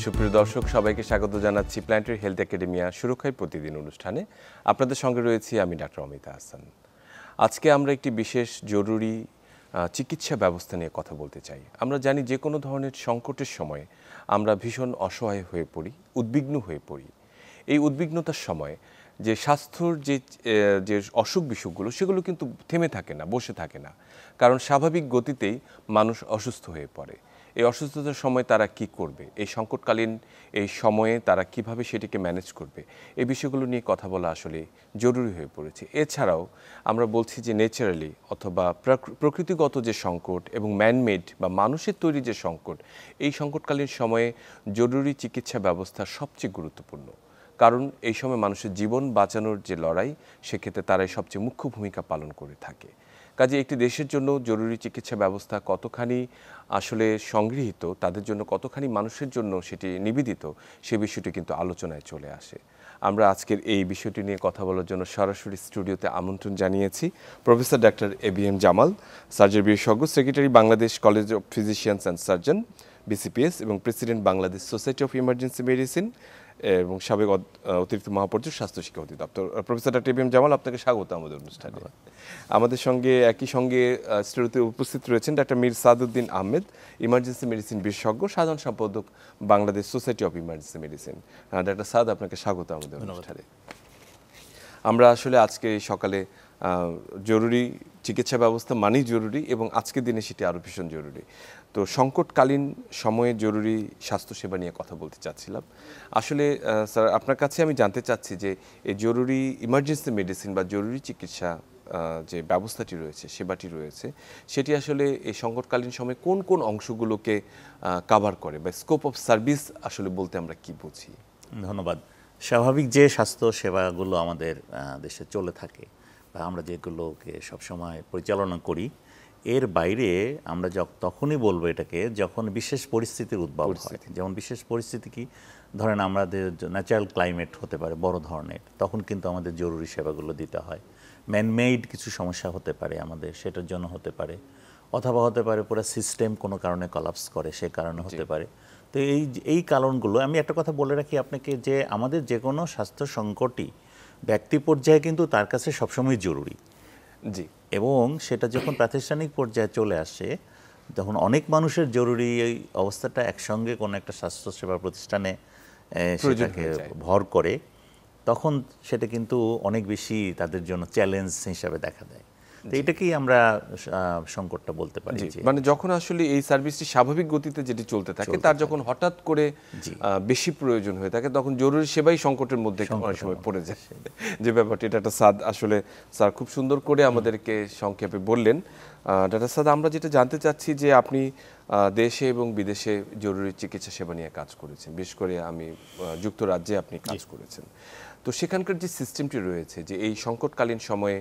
সুপ্রিয় দর্শক, সবাইকে স্বাগত জানাচ্ছি প্ল্যানেটারি হেলথ একাডেমিয়া সুরক্ষায় প্রতিদিন অনুষ্ঠানে। আপনাদের সঙ্গে রয়েছি আমি ডাক্তার অমিতা হাসান। আজকে আমরা একটি বিশেষ জরুরি চিকিৎসা ব্যবস্থা নিয়ে কথা বলতে চাই। আমরা জানি যে কোনো ধরনের সংকটের সময় আমরা ভীষণ অসহায় হয়ে পড়ি, উদ্বিগ্ন হয়ে পড়ি। এই উদ্বিগ্নতার সময় যে স্বাস্থ্যর যে অসুখ বিসুখগুলো সেগুলো কিন্তু থেমে থাকে না, বসে থাকে না, কারণ স্বাভাবিক গতিতেই মানুষ অসুস্থ হয়ে পড়ে। এই অসুস্থতার সময় তারা কি করবে, এই সংকটকালীন এই সময়ে তারা কিভাবে সেটিকে ম্যানেজ করবে, এই বিষয়গুলো নিয়ে কথা বলা আসলে জরুরি হয়ে পড়েছে। এছাড়াও আমরা বলছি যে ন্যাচারালি অথবা প্রকৃতিগত যে সংকট এবং ম্যানমেড বা মানুষের তৈরি যে সংকট, এই সংকটকালীন সময়ে জরুরি চিকিৎসা ব্যবস্থা সবচেয়ে গুরুত্বপূর্ণ। কারণ এই সময় মানুষের জীবন বাঁচানোর যে লড়াই, সেক্ষেত্রে তারাই সবচেয়ে মুখ্য ভূমিকা পালন করে থাকে। কাজে একটি দেশের জন্য জরুরি চিকিৎসা ব্যবস্থা কতখানি আসলে সংগৃহীত, তাদের জন্য কতখানি মানুষের জন্য সেটি নিবেদিত, সে বিষয়টি কিন্তু আলোচনায় চলে আসে। আমরা আজকের এই বিষয়টি নিয়ে কথা বলার জন্য সরাসরি স্টুডিওতে আমন্ত্রণ জানিয়েছি professor doctor ABM Jamal, surgery বিশেষজ্ঞ, secretary Bangladesh college of physicians and surgeon BCPS এবং president Bangladesh society of emergency medicine এবং সাবেক অতিরিক্ত মহাপরিচালক স্বাস্থ্য শিক্ষা অধিদপ্তর। প্রফেসর ডাক্তার এবিএম জামাল, আপনাকে স্বাগত আমাদের অনুষ্ঠানে। আমাদের সঙ্গে একই সঙ্গে স্টুডিওতে উপস্থিত রয়েছেন doctor Mir Saaduddin Ahmed, emergency medicine বিশেষজ্ঞ, সাধারণ সম্পাদক Bangladesh society of emergency medicine. Doctor Saad, আপনাকে স্বাগত আমাদের অনুষ্ঠানে। আমরা আসলে আজকে সকালে জরুরি চিকিৎসা ব্যবস্থা মানেই জরুরি এবং আজকের দিনে সেটি আরও ভীষণ জরুরি। তো সংকটকালীন সময়ে জরুরি স্বাস্থ্যসেবা নিয়ে কথা বলতে চাচ্ছিলাম। আসলে স্যার, আপনার কাছে আমি জানতে চাচ্ছি যে এই জরুরি ইমার্জেন্সি মেডিসিন বা জরুরি চিকিৎসা যে ব্যবস্থাটি রয়েছে, সেবাটি রয়েছে, সেটি আসলে এই সংকটকালীন সময়ে কোন কোন অংশগুলোকে কাভার করে বা স্কোপ অফ সার্ভিস আসলে বলতে আমরা কি বুঝি? ধন্যবাদ। স্বাভাবিক যে স্বাস্থ্য সেবাগুলো আমাদের দেশে চলে থাকে বা আমরা যেগুলোকে সবসময় পরিচালনা করি, এর বাইরে আমরা তখনই বলবো এটাকে যখন বিশেষ পরিস্থিতির উদ্ভব হয়। যেমন বিশেষ পরিস্থিতি কি, ধরেন আমাদের ন্যাচারাল ক্লাইমেট হতে পারে বড় ধরনের, তখন কিন্তু আমাদের জরুরি সেবাগুলো দিতে হয়। ম্যানমেড কিছু সমস্যা হতে পারে আমাদের, সেটার জন্য হতে পারে, অথবা হতে পারে পুরো সিস্টেম কোনো কারণে কলাপস করে, সে কারণে হতে পারে। তো এই কারণগুলো আমি একটা কথা বলে রাখি আপনাকে, যে আমাদের যে কোনো স্বাস্থ্য সংকটই ব্যক্তি পর্যায়ে কিন্তু তার কাছে সবসময় জরুরি। জি। এবং সেটা যখন প্রাতিষ্ঠানিক পর্যায়ে চলে আসে, তখন অনেক মানুষের জরুরি এই অবস্থাটা একসঙ্গে কোনো একটা স্বাস্থ্যসেবা প্রতিষ্ঠানে সেটাকে ভর করে, তখন সেটা কিন্তু অনেক বেশি তাদের জন্য চ্যালেঞ্জ হিসাবে দেখা দেয়। তো এটাকেই আমরা সংকটটা বলতে পারি। মানে যখন আসলে এই সার্ভিসটি স্বাভাবিক গতিতে যেটি চলতে থাকে, তার যখন হঠাৎ করে বেশি প্রয়োজন হয়ে থাকে, তখন জরুরি সেবাই সংকটের মধ্যে অনেক সময় পড়ে যায়। যে ব্যাপারটি, এটা একটা সাদ আসলে স্যার খুব সুন্দর করে আমাদেরকে সংক্ষেপে বললেন। ডাক্তার সাদ, আমরা যেটা জানতে চাচ্ছি যে আপনি দেশে এবং বিদেশে জরুরি চিকিৎসা সেবা নিয়ে কাজ করেছেন, বিশেষ করে আমি যুক্তরাজ্যে আপনি কাজ করেছেন। তো সেখানকার যে সিস্টেমটি রয়েছে, যে এই সংকটকালীন সময়ে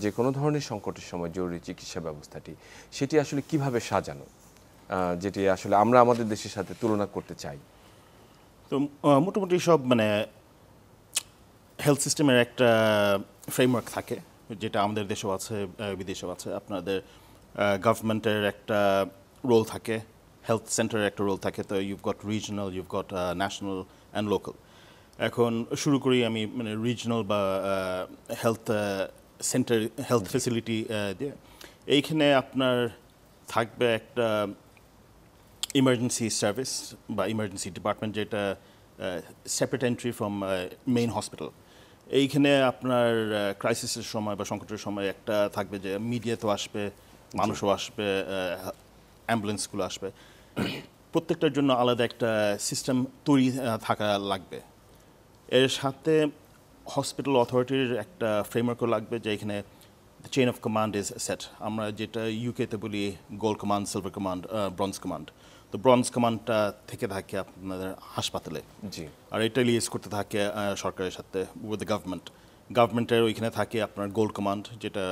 যে কোনো ধরনের সংকটের সময় জরুরি চিকিৎসা ব্যবস্থাটি, সেটি আসলে কিভাবে সাজানো, যেটি আসলে আমরা আমাদের দেশের সাথে তুলনা করতে চাই? তো মোটামুটি সব হেলথ সিস্টেমের একটা ফ্রেমওয়ার্ক থাকে, যেটা আমাদের দেশেও আছে, বিদেশেও আছে। আপনাদের গভর্নমেন্টের একটা রোল থাকে, হেলথ সেন্টারের একটা রোল থাকে। তো you've got regional, you've got national and local. এখন শুরু করি আমি রিজনাল বা হেলথ সেন্টার, হেলথ ফেসিলিটি দিয়ে। এইখানে আপনার থাকবে একটা ইমার্জেন্সি সার্ভিস বা ইমার্জেন্সি ডিপার্টমেন্ট, যেটা separate entry from main hospital. এইখানে আপনার ক্রাইসিসের সময় বা সংকটের সময় একটা থাকবে যে মিডিয়া তো আসবে, মানুষও আসবে, অ্যাম্বুলেন্সগুলো আসবে। প্রত্যেকটার জন্য আলাদা একটা সিস্টেম তৈরি থাকা লাগবে। এর সাথে হসপিটাল অথরিটির একটা ফ্রেমওয়ার্কও লাগবে, যে এখানে the chain of command is set. আমরা যেটা ইউকেতে বলি gold command, silver command, bronze command. তো ব্রঞ্জ কমান্ডটা থেকে থাকে আপনাদের হাসপাতালে, আর এটা লিয়েজ করতে থাকে সরকারের সাথে, উইথ দ্য গভর্নমেন্ট। গভর্নমেন্টের ওইখানে থাকে আপনার গোল্ড কমান্ড, যেটা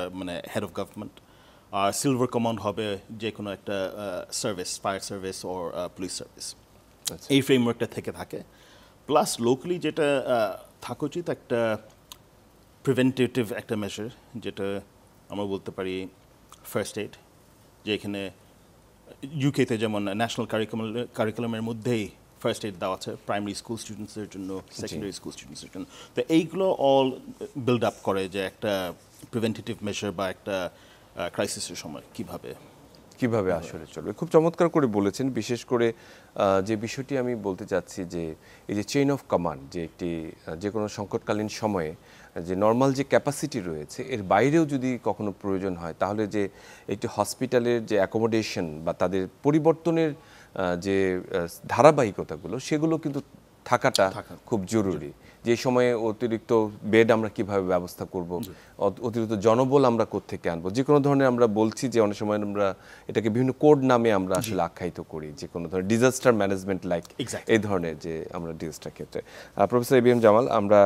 হেড অফ গভর্নমেন্ট। আর সিলভার কমান্ড হবে যে কোনো একটা service, fire service or police service. এই ফ্রেমওয়ার্কটা থেকে থাকে। প্লাস লোকালি যেটা থাকা উচিত একটা প্রিভেন্টিভ একটা মেজার, যেটা আমরা বলতে পারি ফার্স্ট এইড, যে এখানে ইউকেতে যেমন ন্যাশনাল কারিকুলামের মধ্যেই ফার্স্ট এড দেওয়া আছে প্রাইমারি স্কুল স্টুডেন্টসের জন্য, সেকেন্ডারি স্কুল স্টুডেন্টসের জন্য। তো এইগুলো অল বিল্ড আপ করে যে একটা প্রিভেন্টিভ মেজার বা একটা ক্রাইসিসের সময় কিভাবে আসলে চলবে। খুব চমৎকার করে বলেছেন। বিশেষ করে যে বিষয়টি আমি বলতে চাচ্ছি যে এই যে চেইন অফ কমান্ড, যে একটি যে কোনো সংকটকালীন সময়ে যে নর্মাল যে ক্যাপাসিটি রয়েছে এর বাইরেও যদি কখনো প্রয়োজন হয়, তাহলে যে একটি হসপিটালের যে অ্যাকোমোডেশন বা তাদের পরিবর্তনের যে ধারাবাহিকতাগুলো, সেগুলো কিন্তু থাকাটা খুব জরুরি। যে সময়ে অতিরিক্ত বেড আমরা কিভাবে ব্যবস্থা করব, অতিরিক্ত জনবল আমরা কোত্থেকে আনবো, যে কোনো ধরনের আমরা বলছি যে অনেক সময় আমরা এটাকে বিভিন্ন কোড নামে আমরা আসলে আখ্যায়িত করি, যে কোনো ধরনের ডিজাস্টার ম্যানেজমেন্ট লাইক এই ধরনের যে আমরা ডিজাস্টার ক্ষেত্রে। প্রফেসর এবিএম জামাল, আমরা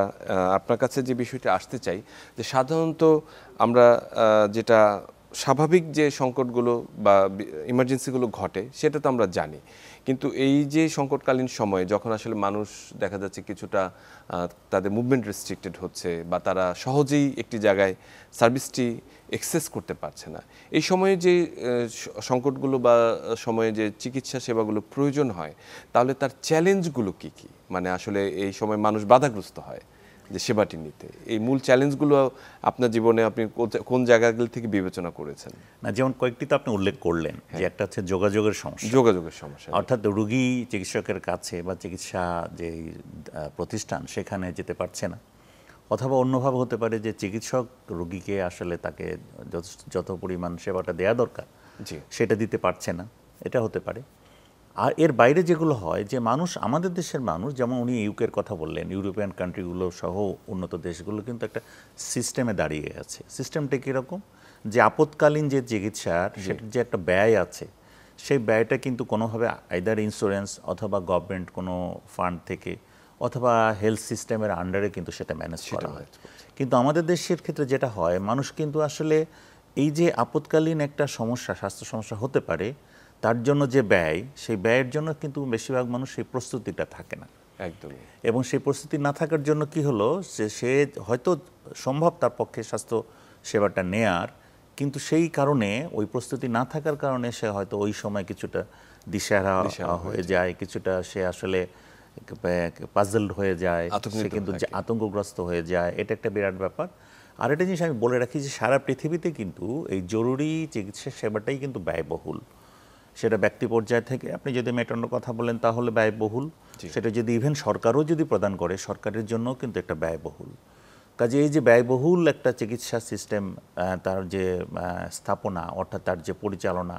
আপনার কাছে যে বিষয়টা আসতে চাই যে সাধারণত আমরা যেটা স্বাভাবিক যে সংকটগুলো বা ইমার্জেন্সিগুলো ঘটে সেটা তো আমরা জানি, কিন্তু এই যে সংকটকালীন সময়ে যখন আসলে মানুষ দেখা যাচ্ছে কিছুটা তাদের মুভমেন্ট রেস্ট্রিক্টেড হচ্ছে বা তারা সহজেই একটি জায়গায় সার্ভিসটি অ্যাক্সেস করতে পারছে না, এই সময়ে যে সংকটগুলো বা সময়ে যে চিকিৎসা সেবাগুলো প্রয়োজন হয়, তাহলে তার চ্যালেঞ্জগুলো কী কী? মানে আসলে এই সময় মানুষ বাধাগ্রস্ত হয় যে সেবাটি নিতে, এই মূল চ্যালেঞ্জগুলো আপনার জীবনে আপনি কোন জায়গাগুলো থেকে বিবেচনা করেছেন? না, যেমন কয়েকটি তো আপনি উল্লেখ করলেন যে একটা হচ্ছে যোগাযোগের সমস্যা, অর্থাৎ রোগী চিকিৎসকের কাছে বা চিকিৎসা যে প্রতিষ্ঠান সেখানে যেতে পারছে না, অথবা অন্যভাবে হতে পারে যে চিকিৎসক রোগীকে আসলে তাকে যত পরিমাণ সেবাটা দেওয়া দরকার সেটা দিতে পারছে না, এটা হতে পারে। আর এর বাইরে যেগুলো হয় যে মানুষ, আমাদের দেশের মানুষ, যেমন উনি ইউকের কথা বললেন, ইউরোপিয়ান কান্ট্রিগুলো সহ উন্নত দেশগুলো কিন্তু একটা সিস্টেমে দাঁড়িয়ে আছে। সিস্টেমটা কীরকম, যে আপৎকালীন যে চিকিৎসার সেটার যে একটা ব্যয় আছে, সেই ব্যয়টা কিন্তু কোনোভাবে আইদার ইন্স্যুরেন্স অথবা গভর্নমেন্ট কোনো ফান্ড থেকে অথবা হেলথ সিস্টেমের আন্ডারে কিন্তু সেটা ম্যানেজ করা হয়। কিন্তু আমাদের দেশের ক্ষেত্রে যেটা হয়, মানুষ কিন্তু আসলে এই যে আপৎকালীন একটা সমস্যা, স্বাস্থ্য সমস্যা হতে পারে, তার জন্য যে ব্যয়, সেই ব্যয়ের জন্য কিন্তু বেশিরভাগ মানুষ সেই প্রস্তুতিটা থাকে না একদমই। এবং সেই প্রস্তুতি না থাকার জন্য কি হলো, যে সে হয়তো সম্ভব তার পক্ষে স্বাস্থ্য সেবাটা নেয়ার, কিন্তু সেই কারণে ওই প্রস্তুতি না থাকার কারণে সে হয়তো ওই সময় কিছুটা দিশেহারা হয়ে যায়, কিছুটা সে আসলে পাজলড হয়ে যায়, সে কিন্তু আতঙ্কগ্রস্ত হয়ে যায়। এটা একটা বিরাট ব্যাপার। আর একটা জিনিস আমি বলে রাখি যে সারা পৃথিবীতে কিন্তু এই জরুরি চিকিৎসা সেবাটাই কিন্তু ব্যয়বহুল। সেটা ব্যক্তি পর্যায় থেকে, আপনি যদি মেট্রোর কথা বলেন তাহলে ব্যয়বহুল, সেটা যদি ইভেন সরকারও যদি প্রদান করে, সরকারের জন্য কিন্তু একটা ব্যয়বহুল। কাজে এই যে ব্যয়বহুল একটা চিকিৎসা সিস্টেম, তার যে স্থাপনা অর্থাৎ তার যে পরিচালনা,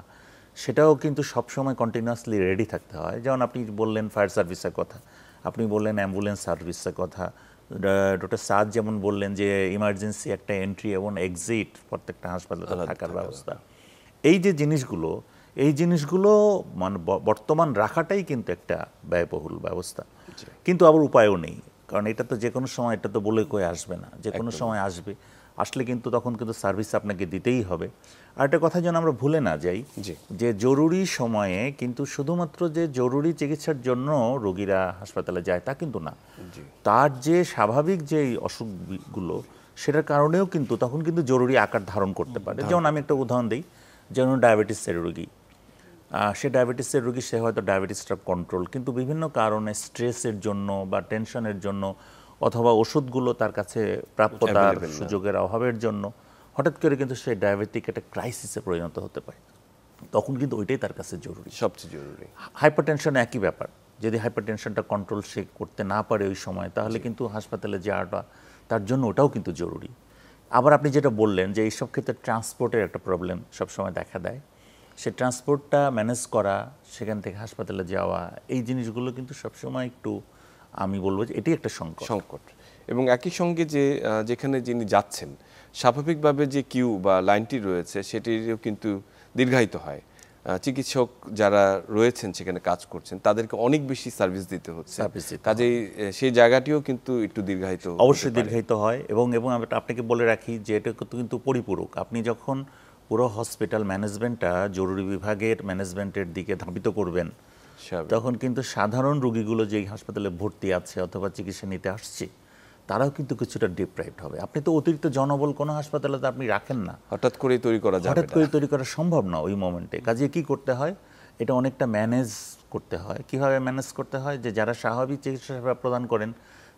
সেটাও কিন্তু সবসময় কন্টিনিউয়াসলি রেডি থাকতে হয়। যেমন আপনি বললেন ফায়ার সার্ভিসের কথা, আপনি বললেন অ্যাম্বুলেন্স সার্ভিসের কথা, ডক্টর সাদ যেমন বললেন যে ইমার্জেন্সি একটা এন্ট্রি এবং এক্সিট প্রত্যেকটা হাসপাতালে থাকার ব্যবস্থা। এই যে জিনিসগুলো, এই জিনিসগুলো মানে বর্তমান রাখাটাই কিন্তু একটা ব্যয়বহুল ব্যবস্থা, কিন্তু আবার উপায়ও নেই, কারণ এটা তো যে কোনো সময়, এটা তো বলে কয়ে আসবে না, যে কোনো সময় আসবে, আসলে কিন্তু তখন কিন্তু সার্ভিস আপনাকে দিতেই হবে। আর একটা কথা যেন আমরা ভুলে না যাই যে জরুরি সময়ে কিন্তু শুধুমাত্র যে জরুরি চিকিৎসার জন্য রোগীরা হাসপাতালে যায় তা কিন্তু না, তার যে স্বাভাবিক যে অসুখগুলো সেটার কারণেও কিন্তু তখন কিন্তু জরুরি আকার ধারণ করতে পারে। যেমন আমি একটা উদাহরণ দিই, যেমন ডায়াবেটিসের রোগী, সে ডায়াবেটিসের রোগী, সে হয়তো ডায়াবেটিসটা কন্ট্রোল, কিন্তু বিভিন্ন কারণে স্ট্রেসের জন্য বা টেনশনের জন্য অথবা ওষুধগুলো তার কাছে প্রাপ্যতার সুযোগের অভাবের জন্য হঠাৎ করে কিন্তু সে ডায়াবেটিক একটা ক্রাইসিসে পরিণত হতে পারে। তখন কিন্তু ওইটাই তার কাছে জরুরি, সবচেয়ে জরুরি। হাইপারটেনশন একই ব্যাপার, যদি হাইপারটেনশনটা কন্ট্রোল সে করতে না পারে ওই সময়, তাহলে কিন্তু হাসপাতালে যাওয়াটা তার জন্য ওটাও কিন্তু জরুরি। আবার আপনি যেটা বললেন যে এইসব ক্ষেত্রে ট্রান্সপোর্টের একটা প্রবলেম সবসময় দেখা দেয়, সে ট্রান্সপোর্টটা ম্যানেজ করা, সেখান থেকে হাসপাতালে যাওয়া, এই জিনিসগুলো কিন্তু সবসময় একটু, আমি বলবো যে এটি একটা সংকট। এবং একই সঙ্গে যে যেখানে যিনি যাচ্ছেন স্বাভাবিকভাবে যে কিউ বা লাইনটি রয়েছে সেটিও কিন্তু দীর্ঘায়িত হয়। চিকিৎসক যারা রয়েছেন সেখানে কাজ করছেন তাদেরকে অনেক বেশি সার্ভিস দিতে হচ্ছে, কাজেই সেই জায়গাটিও কিন্তু একটু দীর্ঘায়িত, অবশ্যই দীর্ঘায়িত হয়। এবং আপনাকে বলে রাখি যে এটা কিন্তু পরিপূরক। আপনি যখন পুরো হসপিটাল ম্যানেজমেন্টটা জরুরি বিভাগের ম্যানেজমেন্টের দিকে ধাবিত করবেন, তখন কিন্তু সাধারণ রোগীগুলো যেই হাসপাতালে ভর্তি আছে অথবা চিকিৎসা নিতে আসছে, তারাও কিন্তু কিছুটা ডিপ্রাইভড হবে। আপনি তো অতিরিক্ত জনবল কোনো হাসপাতালে তো আপনি রাখেন না, হঠাৎ করে তৈরি করা সম্ভব না ওই মোমেন্টে। কাজে কি করতে হয়, এটা অনেকটা ম্যানেজ করতে হয়। কিভাবে ম্যানেজ করতে হয়, যে যারা স্বাভাবিক চিকিৎসা সেবা প্রদান করেন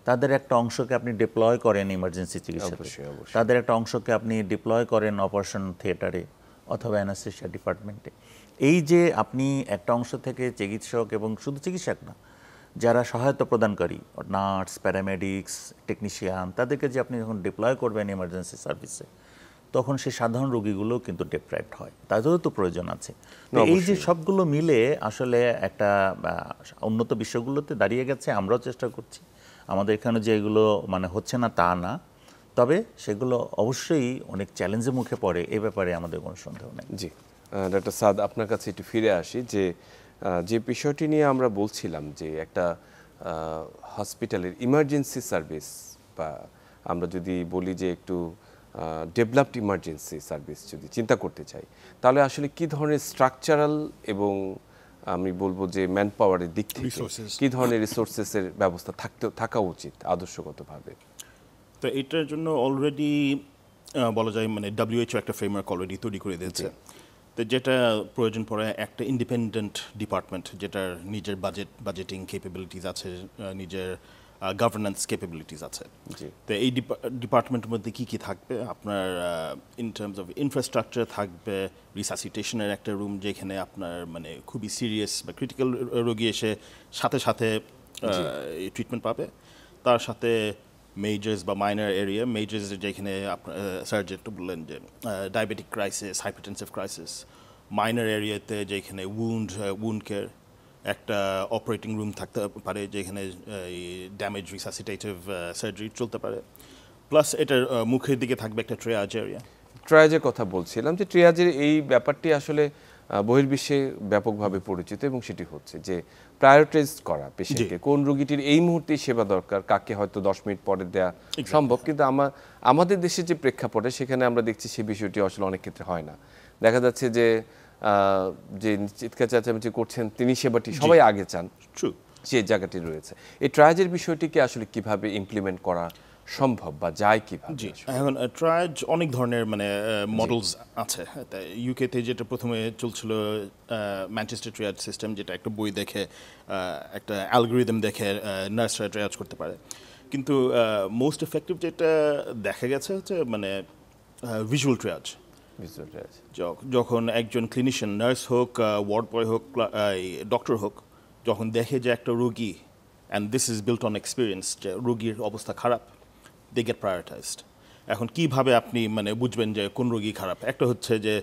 তাদের একটা অংশকে আপনি ডিপ্লয় করেন ইমার্জেন্সি চিকিৎসাতে, অবশ্যই, অবশ্যই। তাদের একটা অংশকে আপনি ডিপ্লয় করেন অপারেশন থিয়েটারে অথবা অ্যানাস্থেশিয়া ডিপার্টমেন্টে। এই যে আপনি একটা অংশ থেকে চিকিৎসক এবং শুধু চিকিৎসক না, যারা সহায়তা প্রদানকারী নার্স, প্যারামেডিক্স, টেকনিশিয়ান, তাদেরকে যে আপনি যখন ডিপ্লয় করবেন ইমার্জেন্সি সার্ভিসে, তখন সেই সাধারণ রোগীগুলো কিন্তু ডিপ্রাইভড হয়, তাদেরও তো প্রয়োজন আছে। তো এই যে সবগুলো মিলে আসলে একটা উন্নত বিশ্বগুলোতে দাঁড়িয়ে গেছে। আমরাও চেষ্টা করছি, আমাদের এখানে যে এগুলো মানে হচ্ছে না তা না, তবে সেগুলো অবশ্যই অনেক চ্যালেঞ্জের মুখে পড়ে, এ ব্যাপারে আমাদের কোনো সন্দেহ নেই। জি, ডক্টর সাদ, আপনার কাছে একটু ফিরে আসি যে যে বিষয়টি নিয়ে আমরা বলছিলাম যে একটা হসপিটালের ইমার্জেন্সি সার্ভিস, বা আমরা যদি বলি যে একটু ডেভেলপড ইমার্জেন্সি সার্ভিস যদি চিন্তা করতে চাই, তাহলে আসলে কি ধরনের স্ট্রাকচারাল এবং আমি বলবো যে ম্যান পাওয়ারের দিক থেকে কি ধরনের রিসোর্সেসের ব্যবস্থা থাকা উচিত আদর্শগতভাবে? তো এটার জন্য অলরেডি বলা যায় মানে WHO একটা ফ্রেমওয়ার্ক অলরেডি তৈরি করে দিয়েছে। তো যেটা প্রয়োজন পড়ে একটা ইন্ডিপেন্ডেন্ট ডিপার্টমেন্ট, যেটার নিজের বাজেটিং ক্যাপাবিলিটিস আছে, নিজের গভর্নেন্স ক্যাপাবিলিটিস আছে। তো এই ডিপার্টমেন্টের মধ্যে কি কি থাকবে? আপনার ইন টার্মস অফ ইনফ্রাস্ট্রাকচার থাকবে রিসাসিটেশনের একটা রুম, যেখানে আপনার মানে খুবই সিরিয়াস বা ক্রিটিক্যাল রোগী এসে সাথে সাথে ট্রিটমেন্ট পাবে। তার সাথে মেজর্স বা মাইনর এরিয়া, মেজর্স যেখানে আপনার সার্জন বললেন যে diabetic crisis, hypertensive crisis, minor এরিয়াতে যেখানে উন্ড কেয়ার, একটা অপারেটিং রুম থাকতে পারে যেখানে ড্যামেজ রিসাসিটেটিভ সার্জারি চলতে পারে, প্লাস এটার মুখের দিকে থাকবে একটা ট্রিয়াজ এরিয়া। ট্রিয়াজের কথা বলছিলাম যে ট্রিয়াজের এই ব্যাপারটি আসলে বহির্বিশ্বে ব্যাপকভাবে পরিচিত, এবং সেটি হচ্ছে যে প্রায়োরিটাইজ করা পেশেন্টকে, কোন রোগীটির এই মুহূর্তেই সেবা দরকার, কাকে হয়তো 10 মিনিট পরে দেওয়া সম্ভব, কিন্তু আমাদের দেশে যে প্রেক্ষাপটে সেখানে আমরা দেখছি সেই বিষয়টি আসলে অনেক ক্ষেত্রে হয় না। দেখা যাচ্ছে যে যে চিৎকার চেঁচামেচি করছেন তিনি সেবাটি সবাই আগে চান, সেই জায়গাটি রয়েছে। এই ট্রায়াজের বিষয়টিকে আসলে কিভাবে ইমপ্লিমেন্ট করা সম্ভব বা যায় কিভাবে? জি, এখন ট্রায়াজ অনেক ধরনের মানে মডেলস আছে। ইউকেতে যেটা প্রথমে চলছিল ম্যানচেস্টার ট্রায়াজ সিস্টেম, যেটা একটা বই দেখে একটা অ্যালগোরিদম দেখে নার্সরা ট্রায়াজ করতে পারে, কিন্তু মোস্ট এফেক্টিভ যেটা দেখা গেছে হচ্ছে মানে ভিজুয়াল ট্রায়াজ। যখন একজন ক্লিনিশিয়ান, নার্স হোক, ওয়ার্ড বয় হোক, ডক্টর হোক, যখন দেখে যে একটা রোগী, and this is built on experience, যে রোগীর অবস্থা খারাপ, দে গেট প্রায়োরিটাইজড। এখন কিভাবে আপনি মানে বুঝবেন যে কোন রোগী খারাপ? একটা হচ্ছে যে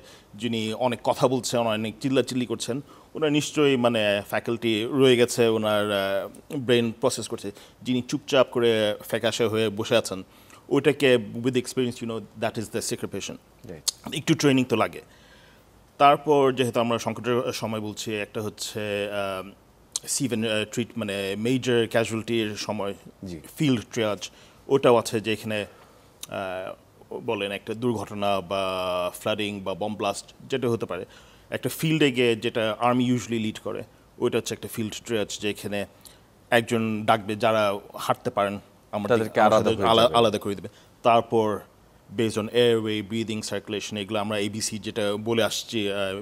যিনি অনেক কথা বলছেন, অনেক চিল্লাচিল্লি করছেন, ওনার নিশ্চয়ই মানে ফ্যাকাল্টি রয়ে গেছে, ওনার ব্রেন প্রসেস করছে। যিনি চুপচাপ করে ফ্যাকাশে হয়ে বসে আছেন, ওইটাকে with experience that is the secret patient. একটু ট্রেনিং তো লাগে। তারপর যেহেতু আমরা সংকটের সময় বলছি, একটা হচ্ছে সিভেন ট্রিট মানে মেজর ক্যাজুয়ালিটির সময় ফিল্ড ট্রিয়াজ, ওটাও আছে, যেখানে বলেন একটা দুর্ঘটনা বা ফ্লাডিং বা বম ব্লাস্ট যেটা হতে পারে, একটা ফিল্ডে গিয়ে, যেটা আর্মি ইউজুয়ালি লিড করে, ওইটা হচ্ছে একটা ফিল্ড ট্রিয়াজ, যেখানে একজন ডাকবে যারা হাঁটতে পারেন, তাদেরকে আলাদা করে দেবে। তারপর based on airway, breathing, circulation, এগুলো আমরা ABC যেটা বলে আসছি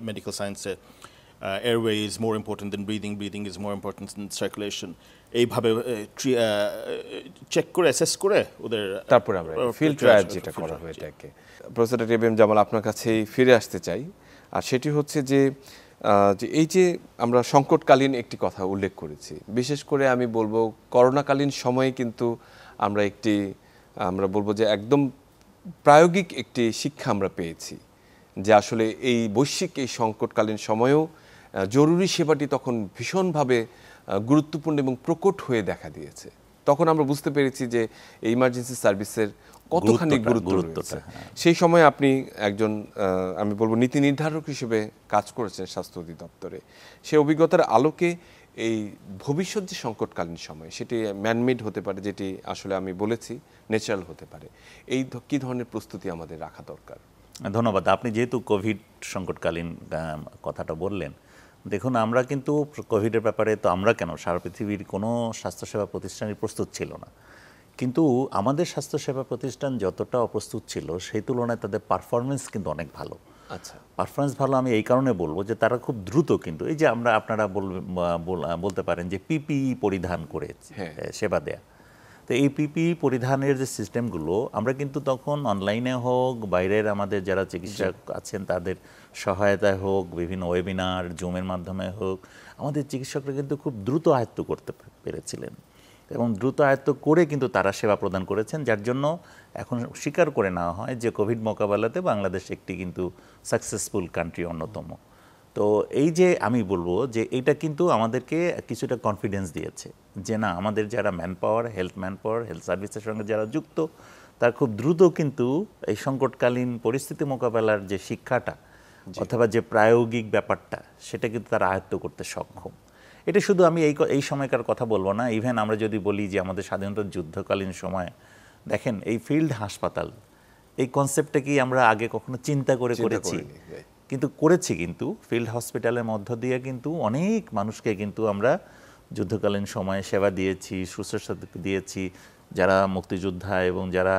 মেডিকেল সায়েন্সে, airway is more important than breathing, breathing is more important than circulation, এইভাবে চেক করে অ্যাসেস করে ওদের তারপরে আমরা ফিল্ড ট্রায়াল যেটা করা হয়ে থাকে। প্রফেসর ডক্টর জামাল, আপনার কাছেই ফিরে আসতে চাই, আর সেটি হচ্ছে যে এই যে আমরা সংকটকালীন একটি কথা উল্লেখ করেছি, বিশেষ করে আমি বলবো করোনাকালীন সময়ে কিন্তু আমরা বলবো যে একদম প্রায়োগিক একটি শিক্ষা আমরা পেয়েছি, যে আসলে এই বৈশ্বিক এই সংকটকালীন সময়েও জরুরি সেবাটি তখন ভীষণভাবে গুরুত্বপূর্ণ এবং প্রকট হয়ে দেখা দিয়েছে। তখন আমরা বুঝতে পেরেছি যে এই ইমার্জেন্সি সার্ভিসের কতখানি গুরুত্ব রয়েছে। সেই সময় আপনি একজন আমি বলবো নীতি নির্ধারক হিসেবে কাজ করেছেন স্বাস্থ্য অধিদপ্তরে। সেই অভিজ্ঞতার আলোকে এই ভবিষ্যৎ যে সংকটকালীন সময়, সেটি ম্যানমেড হতে পারে, যেটি আসলে আমি বলেছি ন্যাচারাল হতে পারে, এই কী ধরনের প্রস্তুতি আমাদের রাখা দরকার? ধন্যবাদ। আপনি যেহেতু কোভিড সংকটকালীন কথাটা বললেন, দেখুন আমরা কিন্তু কোভিডের ব্যাপারে তো আমরা কেন, সারা পৃথিবীর কোনো স্বাস্থ্যসেবা প্রতিষ্ঠানই প্রস্তুত ছিল না, কিন্তু আমাদের স্বাস্থ্যসেবা প্রতিষ্ঠান যতটা অপ্রস্তুত ছিল সেই তুলনায় তাদের পারফরমেন্স কিন্তু অনেক ভালো। আচ্ছা, পারফরমেন্স ভালো আমি এই কারণে বলবো যে তারা খুব দ্রুত, কিন্তু এই যে আপনারা বলতে পারেন যে পিপিই পরিধান করে হ্যাঁ। সেবা দেয়া, তো এই পিপিই পরিধানের যে সিস্টেমগুলো আমরা কিন্তু তখন অনলাইনে হোক, বাইরের আমাদের যারা চিকিৎসক আছেন তাদের সহায়তায় হোক, বিভিন্ন ওয়েবিনার জুমের মাধ্যমে হোক, আমাদের চিকিৎসকরা কিন্তু খুব দ্রুত আয়ত্ত করতে পেরেছিলেন এবং দ্রুত আয়ত্ত করে কিন্তু তারা সেবা প্রদান করেছেন, যার জন্য এখন স্বীকার করে নেওয়া হয় যে কোভিড মোকাবেলাতে বাংলাদেশ একটি কিন্তু সাকসেসফুল কান্ট্রি অন্যতম। তো এই যে আমি বলবো যে এটা কিন্তু আমাদেরকে কিছুটা কনফিডেন্স দিয়েছে যে না, আমাদের যারা ম্যান পাওয়ার, হেলথ সার্ভিসের সঙ্গে যারা যুক্ত, তারা খুব দ্রুত কিন্তু এই সংকটকালীন পরিস্থিতি মোকাবেলার যে শিক্ষাটা অথবা যে প্রায়োগিক ব্যাপারটা, সেটা কিন্তু তারা আয়ত্ত করতে সক্ষম। এটা শুধু আমি এই সময়কার কথা বলবো না, ইভেন আমরা যদি বলি যে আমাদের স্বাধীনতা যুদ্ধকালীন সময়ে দেখেন এই ফিল্ড হাসপাতাল, এই কনসেপ্টটা কি আমরা আগে কখনো চিন্তা করেছি? কিন্তু করেছি, কিন্তু ফিল্ড হসপিটালের মধ্য দিয়ে কিন্তু অনেক মানুষকে কিন্তু আমরা যুদ্ধকালীন সময়ে সেবা দিয়েছি, শুশ্রূষা দিয়েছি, যারা মুক্তিযোদ্ধা এবং যারা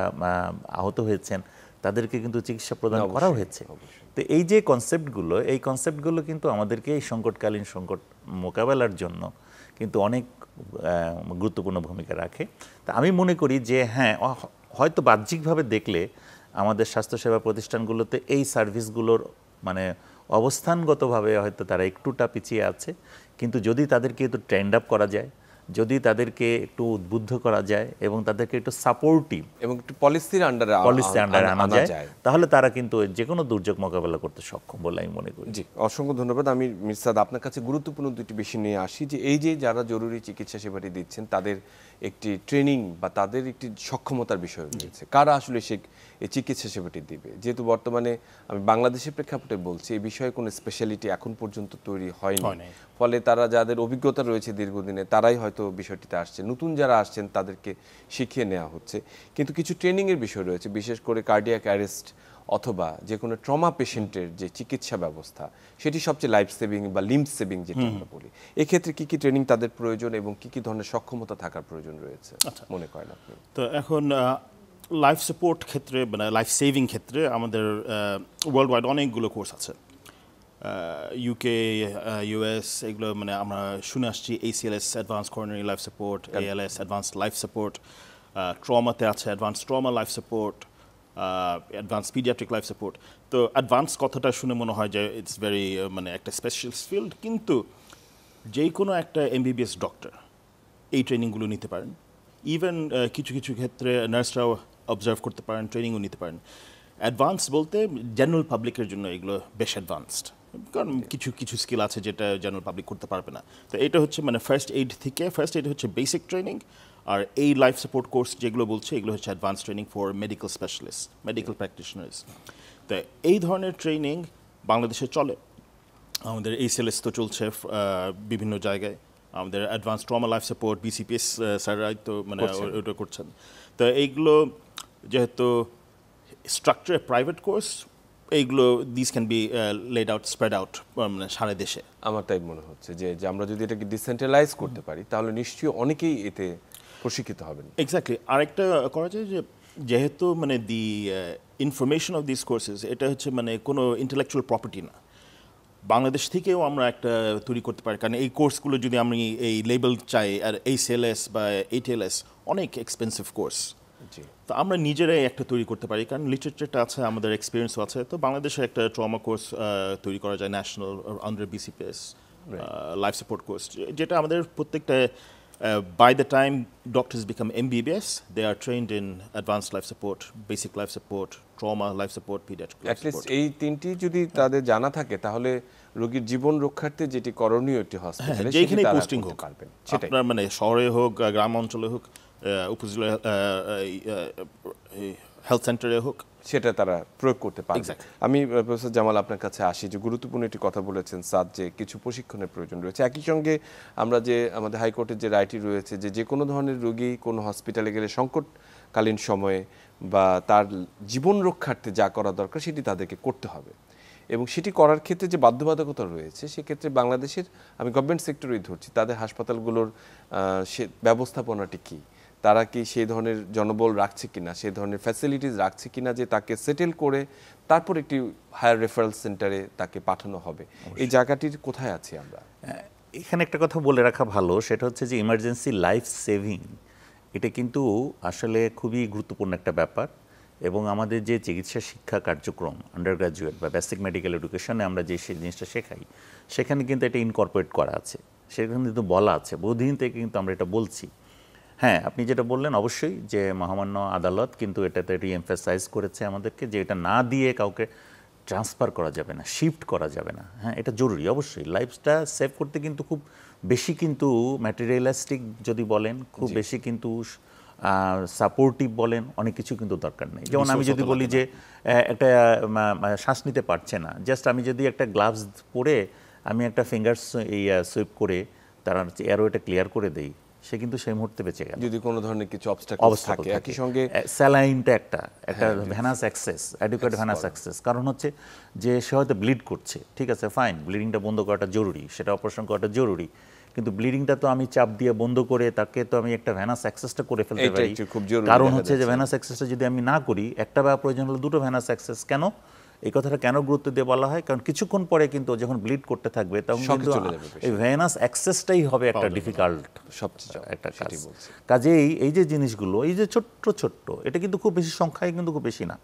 আহত হয়েছেন তাদেরকে কিন্তু চিকিৎসা প্রদান করা হয়েছে। তো এই যে কনসেপ্টগুলো কিন্তু আমাদেরকে এই সংকট মোকাবেলার জন্য কিন্তু অনেক গুরুত্বপূর্ণ ভূমিকা রাখে। তা আমি মনে করি যে হ্যাঁ, হয়তো বাহ্যিকভাবে দেখলে আমাদের স্বাস্থ্যসেবা প্রতিষ্ঠানগুলোতে এই সার্ভিসগুলোর মানে অবস্থানগতভাবে হয়তো তারা একটুটা পিছিয়ে আছে, কিন্তু যদি তাদেরকে একটু ট্রেন্ড আপ করা যায়, যদি তাদেরকে একটু উদ্বুদ্ধ করা যায় এবং তাদেরকে একটু সাপোর্টিভ এবং একটু পলিসির আন্ডারে আনা যায়, তাহলে তারা কিন্তু যে কোনো দুর্যোগ মোকাবেলা করতে সক্ষম বলে আমি মনে করি। জি, অসংখ্য ধন্যবাদ। আমি মির্সাদ আপনার কাছে গুরুত্বপূর্ণ দুটি বিষয় নিয়ে আসি যে এই যে যারা জরুরি চিকিৎসা সেবাটি দিচ্ছেন তাদের একটি ট্রেনিং বা তাদের একটি সক্ষমতার বিষয় রয়েছে, কারা আসলে এই চিকিৎসা সেবাটি দিবে। যেহেতু বর্তমানে আমি বাংলাদেশের প্রেক্ষাপটে বলছি, এই বিষয়ে কোনো স্পেশালিটি এখন পর্যন্ত তৈরি হয়নি, ফলে তারা যাদের অভিজ্ঞতা রয়েছে দীর্ঘদিনে তারাই হয়তো বিষয়টিতে আসছে, নতুন যারা আসছেন তাদেরকে শিখিয়ে নেওয়া হচ্ছে। কিন্তু কিছু ট্রেনিংয়ের বিষয় রয়েছে, বিশেষ করে কার্ডিয়াক অ্যারেস্ট অথবা যে কোনো ট্রমা পেশেন্টের যে চিকিৎসা ব্যবস্থা, সেটি সবচেয়ে লাইফ সেভিং বা লিম্ব সেভিং যেটা আমরা বলি। এক্ষেত্রে কি কি ট্রেনিং তাদের প্রয়োজন এবং কি কি ধরনের সক্ষমতা থাকার প্রয়োজন রয়েছে মনে করেন আপনি? তো এখন লাইফ সাপোর্ট ক্ষেত্রে মানে লাইফ সেভিং ক্ষেত্রে আমাদের ওয়ার্ল্ড ওয়াইড অনেকগুলো কোর্স আছে। ইউকে, ইউএস, এগুলো মানে আমরা শুনে আসছি ACLS advance coronary life support, ALS advance life support, ট্রমাতে আছে advance trauma life support, advance paediatric life support. তো অ্যাডভান্স কথাটা শুনে মনে হয় যে ইটস ভেরি মানে একটা স্পেশালিস্ট ফিল্ড, কিন্তু যে কোনো একটা MBBS ডক্টর এই ট্রেনিংগুলো নিতে পারেন। ইভেন কিছু কিছু ক্ষেত্রে নার্সরাও অবজার্ভ করতে পারেন, ট্রেনিংও নিতে পারেন। অ্যাডভান্স বলতে জেনারেল পাবলিকের জন্য এগুলো বেশ অ্যাডভান্সড, কারণ কিছু কিছু স্কিল আছে যেটা জেনারেল পাবলিক করতে পারবে না। তো এটা হচ্ছে মানে ফার্স্ট এইড হচ্ছে বেসিক ট্রেনিং, আর এই লাইফ সাপোর্ট কোর্স যেগুলো বলছে এগুলো হচ্ছে advance training for medical specialist, medical practitioners. তো এই ধরনের ট্রেনিং বাংলাদেশে চলে। আমাদের ACLS তো চলছে বিভিন্ন জায়গায়, আমাদের advance trauma life support BCPS স্যাররাই তো মানে ওটা করছেন। তো এইগুলো যেহেতু স্ট্রাকচার প্রাইভেট কোর্স, এইগুলো this can be laid out, spread out মানে সারা দেশে। আমার তাই মনে হচ্ছে যে আমরা যদি এটাকে ডিসেন্ট্রালাইজ করতে পারি তাহলে নিশ্চয়ই অনেকেই এতে প্রশিক্ষিত হবেন। এক্স্যাক্টলি। আরেকটা করা যায় যে যেহেতু মানে the information of this courses এটা হচ্ছে মানে কোনো ইন্টেলেকচুয়াল প্রপার্টি না, বাংলাদেশ থেকেও আমরা একটা তৈরি করতে পারি। কারণ এই কোর্সগুলো যদি আমি এই লেবেল চাই, আর ACLS বা ATLS অনেক এক্সপেন্সিভ কোর্স, তো আমরা নিজেরাই একটা তৈরি করতে পারি, কারণ লিটারেচারটা আছে, আমাদের এক্সপিরিয়েন্সও আছে। তো বাংলাদেশে একটা ট্রমা কোর্স তৈরি করা যায়, national under BCPS life support course, যেটা আমাদের প্রত্যেকটা by the time doctors become MBBS, they are trained in advanced life support, basic life support, trauma life support, pediatric life support. এই তিনটি যদি তাদের জানা থাকে তাহলে রোগীর জীবন রক্ষার্থে যেটি করণীয় একটি হসপিটালে যেখানে পোস্টিং হোক, আপনার মানে শহরে হোক, গ্রাম অঞ্চলে হোক, উপজেলা হেলথ সেন্টারে হোক, সেটা তারা প্রয়োগ করতে পারে। আমি প্রফেসর জামাল আপনার কাছে আসি, যে গুরুত্বপূর্ণ একটি কথা বলেছেন সাদ, যে কিছু প্রশিক্ষণের প্রয়োজন রয়েছে। একই সঙ্গে আমরা যে আমাদের হাইকোর্টের যে রায়টি রয়েছে যে কোনো ধরনের রোগী কোনো হসপিটালে গেলে সংকটকালীন সময়ে বা তার জীবন রক্ষার্থে যা করা দরকার সেটি তাদেরকে করতে হবে, এবং সেটি করার ক্ষেত্রে যে বাধ্যবাধকতা রয়েছে সেক্ষেত্রে বাংলাদেশের, আমি গভর্নমেন্ট সেক্টরেই ধরছি, তাদের হাসপাতালগুলোর সে ব্যবস্থাপনাটি কী, তারা কি সেই ধরনের জনবল রাখছে কিনা, সেই ধরনের ফ্যাসিলিটিস রাখছে কিনা যে তাকে সেটেল করে তারপর একটি হায়ার রেফারেল সেন্টারে তাকে পাঠানো হবে, এই জায়গাটির কোথায় আছি আমরা? এখানে একটা কথা বলে রাখা ভালো, সেটা হচ্ছে যে ইমার্জেন্সি লাইফ সেভিং এটা কিন্তু আসলে খুবই গুরুত্বপূর্ণ একটা ব্যাপার, এবং আমাদের যে চিকিৎসা শিক্ষা কার্যক্রম আন্ডার গ্রাজুয়েট বা বেসিক মেডিকেল এডুকেশনে আমরা যে জিনিসটা শেখাই, সেখানে কিন্তু এটা ইনকর্পোরেট করা আছে, সেখানে কিন্তু বলা আছে, বহুদিন থেকে কিন্তু আমরা এটা বলছি। হ্যাঁ, আপনি যেটা বললেন অবশ্যই যে মহামান্য আদালত কিন্তু এটাতে রিএমফাসাইজ করেছে আমাদেরকে যে এটা না দিয়ে কাউকে ট্রান্সফার করা যাবে না, শিফট করা যাবে না। হ্যাঁ, এটা জরুরি অবশ্যই। লাইফটা সেভ করতে কিন্তু খুব বেশি কিন্তু ম্যাটেরিয়ালিস্টিক যদি বলেন, খুব বেশি কিন্তু সাপোর্টিভ বলেন, অনেক কিছু কিন্তু দরকার নেই। যেমন আমি যদি বলি যে একটা শ্বাস নিতে পারছে না, জাস্ট আমি যদি একটা গ্লাভস পরে আমি একটা ফিঙ্গার সুইপ করে তার এয়ারওয়েটা ক্লিয়ার করে দেই, সে কিন্তু সেই মুহূর্তে বেঁচে গেল। যদি কোনো ধরনের কিছু অবস্টাকল থাকে, একই সঙ্গে স্যালাইনটা একটা venous access, adequate venous access, কারণ হচ্ছে যে সে হয়তো ব্লিড করছে, ঠিক আছে ফাইন, ব্লিডিংটা বন্ধ করাটা জরুরি, সেটা অপারেশন করাটা জরুরি, কিন্তু ব্লিডিংটা তো আমি চাপ দিয়ে বন্ধ করে তাকে তো আমি একটা ভ্যানাস অ্যাক্সেসটা করে ফেলতে পারি। কারণ হচ্ছে যে ভ্যানাস অ্যাক্সেসটা যদি আমি না করি, একটা বা প্রয়োজন হলো দুটো ভ্যানাস অ্যাক্সেস। কেন এই কথাটা কেন গুরুত্ব দিয়ে বলা হয়? কারণ কিছুক্ষণ পরে কিন্তু যখন ব্লিড করতে থাকবে তখন কিন্তু এই ভ্যানাস অ্যাক্সেসটাই হবে একটা ডিফিকাল্ট একটা কাজ। কাজেই এই যে জিনিসগুলো, এই যে ছোট্ট ছোট্ট, এটা কিন্তু খুব বেশি সংখ্যায় কিন্তু খুব বেশি না।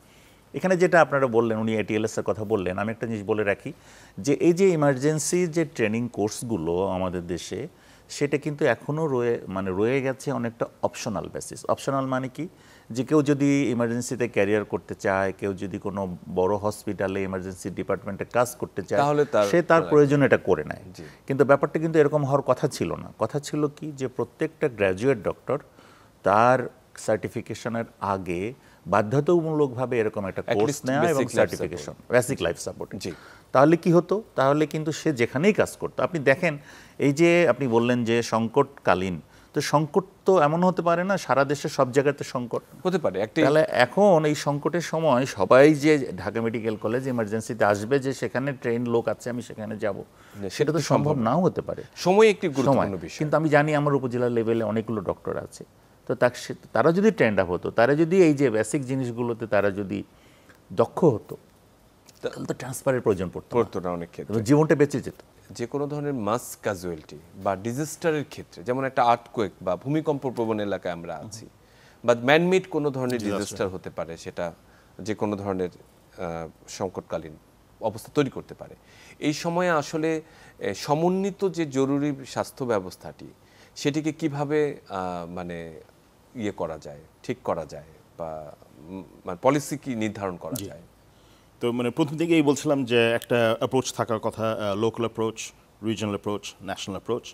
এখানে যেটা আপনারা বললেন, উনি এটিএলএস এর কথা বললেন, আমি একটা জিনিস বলে রাখি যে এই যে ইমার্জেন্সি যে ট্রেনিং কোর্সগুলো আমাদের দেশে, সেটা কিন্তু এখনও রয়ে গেছে অনেকটা অপশনাল বেসিস। অপশনাল মানে কি, যে কেউ যদি ইমার্জেন্সিতে ক্যারিয়ার করতে চায়, কেউ যদি কোনো বড় হসপিটালে ইমার্জেন্সি ডিপার্টমেন্টে কাজ করতে চায়, সে তার প্রয়োজন এটা করে নেয়। কিন্তু ব্যাপারটা কিন্তু এরকম হওয়ার কথা ছিল না। কথা ছিল কি, যে প্রত্যেকটা গ্র্যাজুয়েট ডক্টর তার সার্টিফিকেশনের আগে বাধ্যতামূলকভাবে এরকম একটা কোর্স নেওয়া এবং সার্টিফিকেশন, বেসিক লাইফ সাপোর্ট। তাহলে কি হতো, তাহলে কিন্তু সে যেখানেই কাজ করতো, আপনি দেখেন এই যে আপনি বললেন যে সংকটকালীন, তো সংকট তো এমন হতে পারে না সারা দেশে সব জায়গাতে সংকট হতে পারে। তাহলে এখন এই সংকটের সময় সবাই যে ঢাকা মেডিকেল কলেজ ইমার্জেন্সিতে আসবে যে সেখানে ট্রেন লোক আছে আমি সেখানে যাব, সেটা তো সম্ভব নাও হতে পারে। সময় একটি গুরুত্বপূর্ণ বিষয়। কিন্তু আমি জানি আমার উপজেলা লেভেলে অনেকগুলো ডক্টর আছে, তো তারা যদি ট্রেন্ড আপ হতো, তারা যদি এই যে বেসিক জিনিসগুলোতে তারা যদি দক্ষ হতো, তাহলে তো ট্রান্সফারের প্রয়োজন পড়তো না অনেক ক্ষেত্রে, জীবনটা বেঁচে যেত। যে কোনো ধরনের মাস ক্যাজুয়ালিটি বা ডিজাস্টারের ক্ষেত্রে, যেমন একটা আর্থকোয়েক বা ভূমিকম্প প্রবণ এলাকায় আমরা আছি, বা ম্যানমেড কোনো ধরনের ডিজাস্টার হতে পারে, সেটা যে কোনো ধরনের সংকটকালীন অবস্থা তৈরি করতে পারে। এই সময়ে আসলে সমন্বিত যে জরুরি স্বাস্থ্য ব্যবস্থাটি, সেটিকে কিভাবে মানে ইয়ে করা যায়, ঠিক করা যায়, বা পলিসি কি নির্ধারণ করা যায়? তো মানে প্রথম থেকেই বলছিলাম যে একটা অ্যাপ্রোচ থাকার কথা, local approach, regional approach, national approach.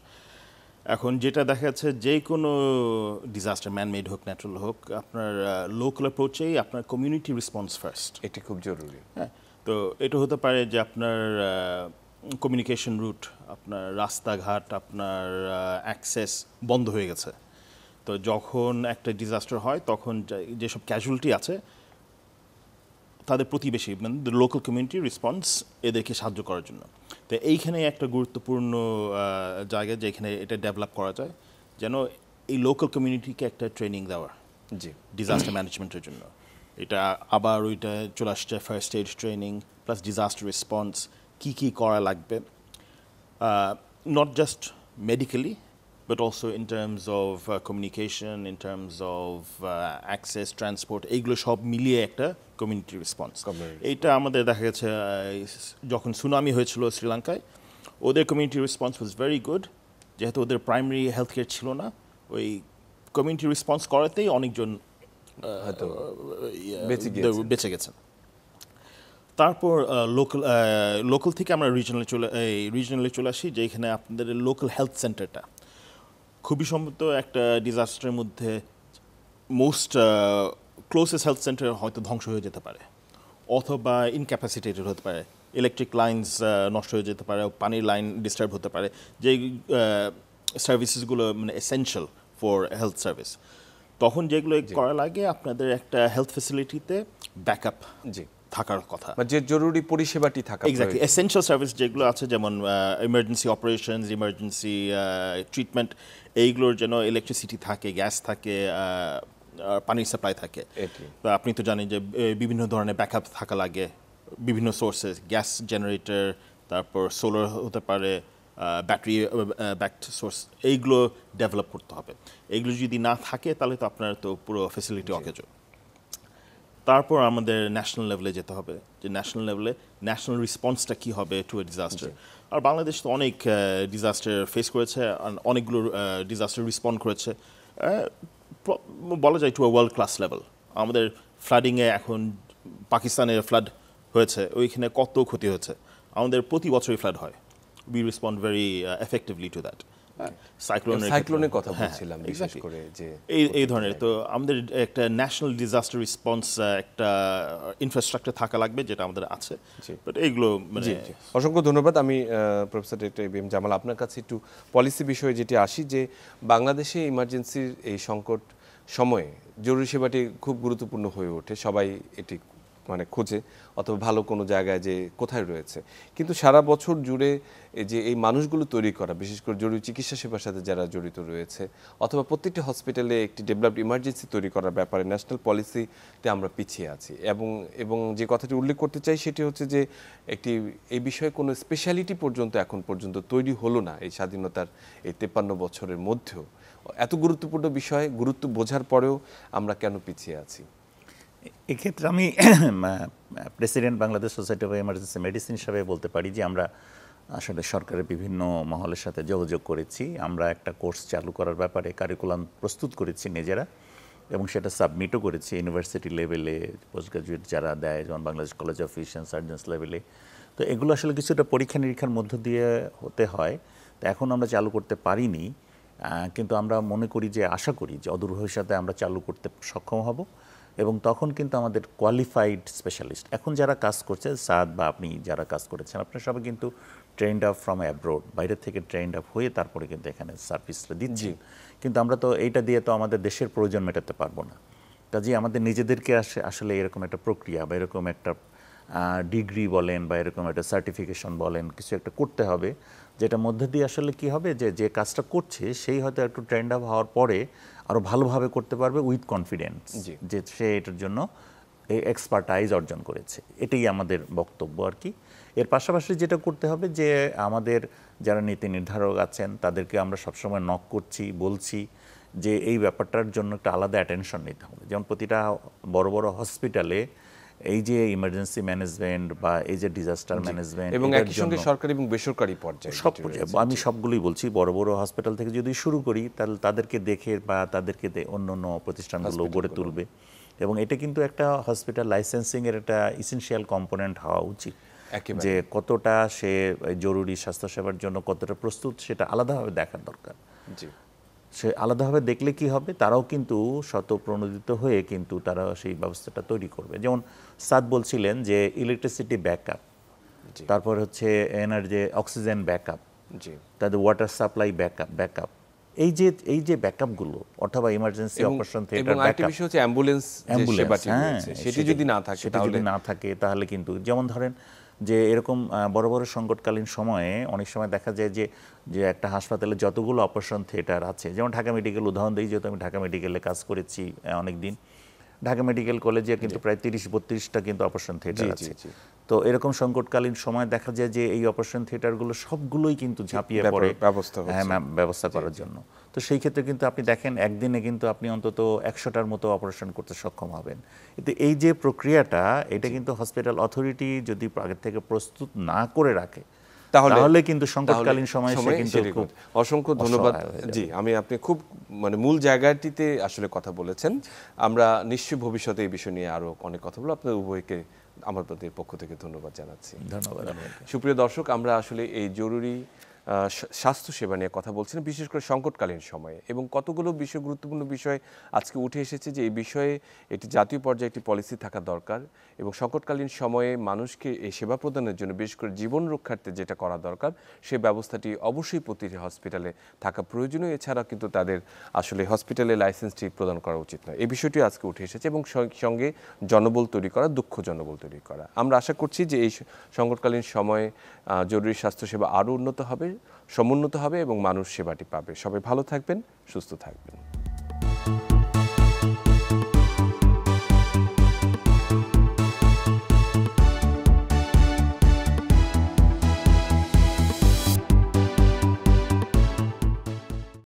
এখন যেটা দেখা যাচ্ছে, যে কোনো ডিজাস্টার, ম্যানমেড হোক ন্যাচারাল হোক, আপনার লোকাল অ্যাপ্রোচেই আপনার কমিউনিটি রেসপন্স ফার্স্ট, এটি খুব জরুরি। হ্যাঁ, তো এটা হতে পারে যে আপনার কমিউনিকেশন রুট, আপনার রাস্তাঘাট, আপনার অ্যাক্সেস বন্ধ হয়ে গেছে। তো যখন একটা ডিজাস্টার হয়, তখন যেসব ক্যাজুয়ালিটি আছে তাদের প্রতিবেশী, মানে লোকাল কমিউনিটি রেসপন্স, এদেরকে সাহায্য করার জন্য। তো এইখানে একটা গুরুত্বপূর্ণ জায়গা যেখানে এটা ডেভেলপ করা যায়, যেন এই লোকাল কমিউনিটিকে একটা ট্রেনিং দেওয়া ডিজাস্টার ম্যানেজমেন্টের জন্য। এটা আবার ওইটা চলে আসছে first aid training plus disaster response, কী করা লাগবে, not just medically but also in terms of communication, in terms of access, transport, এইগুলো সব মিলিয়ে একটা কমিউনিটি রেসপন্স। এইটা আমাদের দেখা গেছে যখন সুনামি হয়েছিল শ্রীলঙ্কায়, ওদের community response was very good, যেহেতু ওদের প্রাইমারি হেলথ কেয়ার ছিল না, ওই কমিউনিটি রেসপন্স করাতেই অনেকজন বেঁচে গেছেন। তারপর লোকাল থেকে আমরা রিজনালে চলে আসি, যেখানে আপনাদের লোকাল হেলথ সেন্টারটা খুবই সম্ভবত একটা ডিজাস্টারের মধ্যে মোস্ট ক্লোজেস্ট হেলথ সেন্টার হয়তো ধ্বংস হয়ে যেতে পারে, অথবা ইনক্যাপাসিটেটেড হতে পারে, ইলেকট্রিক লাইনস নষ্ট হয়ে যেতে পারে, পানির লাইন ডিস্টার্ব হতে পারে, যে সার্ভিসেসগুলো মানে এসেনশিয়াল ফর হেলথ সার্ভিস। তখন যেগুলো করা লাগে, আপনাদের একটা হেলথ ফ্যাসিলিটিতে ব্যাকআপ থাকার কথা। মানে যে জরুরি পরিষেবাটি থাকা এক্স্যাক্টলি, এসেনশিয়াল সার্ভিস যেগুলো আছে, যেমন ইমার্জেন্সি অপারেশনস, ইমার্জেন্সি ট্রিটমেন্ট, এইগুলোর যেন ইলেকট্রিসিটি থাকে, গ্যাস থাকে, পানির সাপ্লাই থাকে। তো আপনি তো জানেন যে বিভিন্ন ধরনের ব্যাকআপ থাকা লাগে, বিভিন্ন সোর্সেস, গ্যাস জেনারেটর, তারপর সোলার হতে পারে, ব্যাটারি ব্যাকড সোর্স, এইগুলো ডেভেলপ করতে হবে। এইগুলো যদি না থাকে তাহলে তো আপনার তো পুরো ফ্যাসিলিটি অকেজ। তারপর আমাদের ন্যাশনাল লেভেলে যেতে হবে, যে ন্যাশনাল লেভেলে ন্যাশনাল রেসপন্সটা কী হবে টু এ ডিজাস্টার। আর বাংলাদেশ তো অনেক ডিজাস্টার ফেস করেছে, অনেকগুলো ডিজাস্টার রেসপন্ড করেছে, বলা যায় to a world class level. আমাদের ফ্লাডিংয়ে এখন পাকিস্তানের ফ্লাড হয়েছে, ওইখানে কত ক্ষতি হয়েছে, আমাদের প্রতি বছরই ফ্লাড হয়। We respond very effectively to that. সাইক্লোনের কথা বলছিলাম বিশেষ করে, যে এই ধরনের। তো আমাদের একটা ন্যাশনাল ডিজাস্টার রেসপন্স একটা ইনফ্রাস্ট্রাকচার থাকা লাগবে, যেটা আমাদের আছে। বাট এইগুলো মানে অসংখ্য ধন্যবাদ। আমি প্রফেসর ডক্টর এবিএম জামাল, আপনার কাছে একটু পলিসি বিষয়ে যেটি আসি, যে বাংলাদেশে ইমার্জেন্সির এই সংকট সময়ে জরুরি সেবাটি খুব গুরুত্বপূর্ণ হয়ে ওঠে, সবাই এটি মানে খোঁজে, অথবা ভালো কোনো জায়গায় যে কোথায় রয়েছে। কিন্তু সারা বছর জুড়ে যে এই মানুষগুলো তৈরি করা, বিশেষ করে জরুরি চিকিৎসা সেবার সাথে যারা জড়িত রয়েছে, অথবা প্রত্যেকটি হসপিটালে একটি ডেভেলপড ইমার্জেন্সি তৈরি করার ব্যাপারে ন্যাশনাল পলিসিতে আমরা পিছিয়ে আছি। এবং যে কথাটি উল্লেখ করতে চাই সেটি হচ্ছে যে এই বিষয়ে কোনো স্পেশালিটি পর্যন্ত এখন পর্যন্ত তৈরি হলো না এই স্বাধীনতার এই 53 বছরের মধ্যেও। এত গুরুত্বপূর্ণ বিষয়, গুরুত্ব বোঝার পরেও আমরা কেন পিছিয়ে আছি? এক্ষেত্রে আমি president Bangladesh society of emergency medicine হিসাবে বলতে পারি যে আমরা আসলে সরকারের বিভিন্ন মহলের সাথে যোগাযোগ করেছি। আমরা একটা কোর্স চালু করার ব্যাপারে কারিকুলাম প্রস্তুত করেছি নিজেরা, এবং সেটা সাবমিটও করেছি ইউনিভার্সিটি লেভেলে, পোস্ট গ্রাজুয়েট যারা দেয়, যেমন Bangladesh college of physician surgeons লেভেলে। তো এগুলো আসলে কিছুটা পরীক্ষা নিরীক্ষার মধ্য দিয়ে হতে হয়। তো এখন আমরা চালু করতে পারিনি, কিন্তু আমরা মনে করি যে, আশা করি যে অদূর ভবিষ্যতে আমরা চালু করতে সক্ষম হব, এবং তখন কিন্তু আমাদের কোয়ালিফাইড স্পেশালিস্ট, এখন যারা কাজ করছে, সাদ বা আপনি যারা কাজ করেছেন, আপনারা সবাই কিন্তু ট্রেন্ড আপ ফ্রম অ্যাব্রোড, বাইরে থেকে ট্রেন্ড আপ হয়ে তারপরে কিন্তু এখানে সার্ভিসটা দিচ্ছি। কিন্তু আমরা তো এইটা দিয়ে তো আমাদের দেশের প্রয়োজন মেটাতে পারবো না। কাজেই আমাদের নিজেদেরকে আসলে এরকম একটা প্রক্রিয়া বা এরকম একটা ডিগ্রি বলেন বা এরকম একটা সার্টিফিকেশন বলেন, কিছু একটা করতে হবে, যেটা মধ্যে দিয়ে আসলে কি হবে, যে কাজটা করছে সেই হয়তো একটু ট্রেন্ড আপ হওয়ার পরে আরও ভালোভাবে করতে পারবে উইথ কনফিডেন্স, যে সে এটার জন্য এই এক্সপার্টাইজ অর্জন করেছে। এটাই আমাদের বক্তব্য আর কি। এর পাশাপাশি যেটা করতে হবে, যে আমাদের যারা নীতি নির্ধারক আছেন তাদেরকে আমরা সবসময় নক করছি, বলছি যে এই ব্যাপারটার জন্য একটা আলাদা অ্যাটেনশন নিতে হবে। যেমন প্রতিটা বড় বড় হসপিটালে এই যে ইমার্জেন্সি ম্যানেজমেন্ট বা এই যে ডিজাস্টার ম্যানেজমেন্ট, এবং একই সঙ্গে সরকারি এবং বেসরকারি পর্যায়ে সব পর্যায়ে, আমি সবগুলোই বলছি, বড় বড় হসপিটাল থেকে যদি শুরু করি, তাহলে তাদেরকে দেখে বা তাদেরকে অন্য অন্য প্রতিষ্ঠানগুলো গড়ে তুলবে। এবং এটা কিন্তু একটা হসপিটাল লাইসেন্সিংয়ের একটা ইসেনশিয়াল কম্পোনেন্ট হওয়া উচিত, যে কতটা সে জরুরি স্বাস্থ্যসেবার জন্য কতটা প্রস্তুত, সেটা আলাদাভাবে দেখার দরকার। সে আলাদাভাবে দেখলে কি হবে, তারাও কিন্তু স্বতঃপ্রণোদিত হয়ে কিন্তু তারা সেই ব্যবস্থাটা তৈরি করবে। যেমন সাদ বলছিলেন যে ইলেকট্রিসিটি ব্যাকআপ, তারপর হচ্ছে এনার্জি অক্সিজেন ব্যাকআপ, তাদের ওয়াটার সাপ্লাই ব্যাকআপ, এই যে ব্যাকআপগুলো, অথবা ইমার্জেন্সি অপারেশন থিয়েটার ব্যাকআপ, হচ্ছে অ্যাম্বুলেন্স সেবাটি রয়েছে, সেটি যদি না থাকে তাহলে কিন্তু, যেমন ধরেন যে এরকম বড় বড় সংকটকালীন সময়ে অনেক সময় দেখা যায় যে একটা হাসপাতালে যতগুলো অপারেশন থিয়েটার আছে, যেমন ঢাকা মেডিকেল উদাহরণ দিই, যেহেতু আমি ঢাকা মেডিকেলে কাজ করেছি অনেক দিন, ঢাকা মেডিকেল কলেজে কিন্তু প্রায় 30-32টা কিন্তু অপারেশন থিয়েটার আছে। তো এরকম সংকটকালীন সময় দেখা যায় যে এই অপারেশন থিয়েটারগুলো সবগুলোই কিন্তু ঝাঁপিয়ে পড়ে ব্যবস্থা করার জন্য। তো সেই ক্ষেত্রে কিন্তু আপনি দেখেন একদিনে কিন্তু আপনি অন্তত 100টার মতো অপারেশন করতে সক্ষম হবেন। কিন্তু এই যে প্রক্রিয়াটা, এটা কিন্তু হসপিটাল অথরিটি যদি আগের থেকে প্রস্তুত না করে রাখে, তাহলে কিন্তু সংকটকালীন সময়ে সে কিন্তু খুব অসংখ্য ধন্যবাদ। জি, আপনি খুব মানে মূল জায়গাটিতে আসলে কথা বলেছেন। আমরা নিশ্চয়ই ভবিষ্যতে এই বিষয় নিয়ে আরো অনেক কথা বলবো। আপনাদের উভয়কে আমার পক্ষ থেকে ধন্যবাদ জানাচ্ছি। ধন্যবাদ। সুপ্রিয় দর্শক, আমরা আসলে এই জরুরি স্বাস্থ্যসেবা নিয়ে কথা বলছেন, বিশেষ করে সংকটকালীন সময়ে, এবং কতগুলো বিষয়, গুরুত্বপূর্ণ বিষয় আজকে উঠে এসেছে যে এই বিষয়ে একটি জাতীয় পর্যায়ে একটি পলিসি থাকা দরকার, এবং সংকটকালীন সময়ে মানুষকে এই সেবা প্রদানের জন্য বিশেষ করে জীবন রক্ষার্থে যেটা করা দরকার সেই ব্যবস্থাটি অবশ্যই প্রতিটি হসপিটালে থাকা প্রয়োজনীয়। এছাড়া কিন্তু তাদের আসলে হসপিটালে লাইসেন্সটি প্রদান করা উচিত নয়। এই বিষয়টি আজকে উঠে এসেছে, এবং সঙ্গে জনবল তৈরি করা, দক্ষ জনবল তৈরি করা। আমরা আশা করছি যে এই সংকটকালীন সময়ে জরুরি স্বাস্থ্যসেবা আরও উন্নত হবে, সমুন্নত হবে, এবং মানুষ সেবাটি পাবে। সবাই ভালো থাকবেন, সুস্থ থাকবেন।